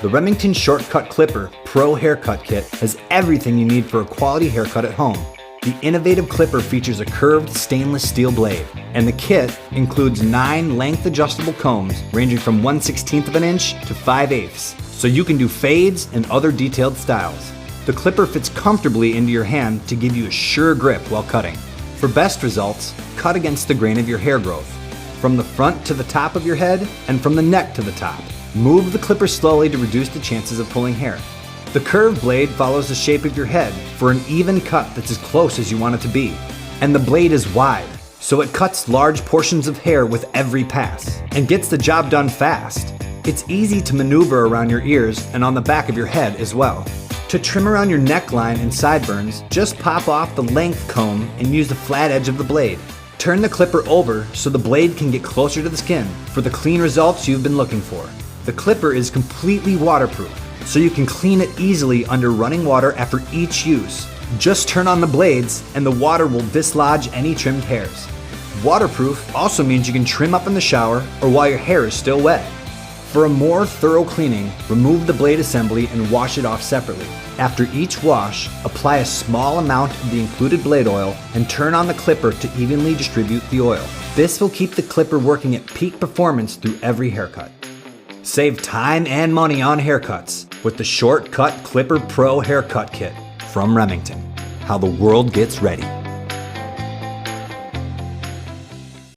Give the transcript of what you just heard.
The Remington Shortcut Clipper Pro Haircut Kit has everything you need for a quality haircut at home. The innovative clipper features a curved stainless steel blade, and the kit includes 9 length-adjustable combs ranging from 1/16 of an inch to 5/8, so you can do fades and other detailed styles. The clipper fits comfortably into your hand to give you a sure grip while cutting. For best results, cut against the grain of your hair growth, from the front to the top of your head and from the neck to the top. Move the clipper slowly to reduce the chances of pulling hair. The curved blade follows the shape of your head for an even cut that's as close as you want it to be. And the blade is wide, so it cuts large portions of hair with every pass and gets the job done fast. It's easy to maneuver around your ears and on the back of your head as well. To trim around your neckline and sideburns, just pop off the length comb and use the flat edge of the blade. Turn the clipper over so the blade can get closer to the skin for the clean results you've been looking for. The clipper is completely waterproof, so you can clean it easily under running water after each use. Just turn on the blades and the water will dislodge any trimmed hairs. Waterproof also means you can trim up in the shower or while your hair is still wet. For a more thorough cleaning, remove the blade assembly and wash it off separately. After each wash, apply a small amount of the included blade oil and turn on the clipper to evenly distribute the oil. This will keep the clipper working at peak performance through every haircut. Save time and money on haircuts with the Shortcut Clipper Pro Haircut Kit from Remington. How the world gets ready.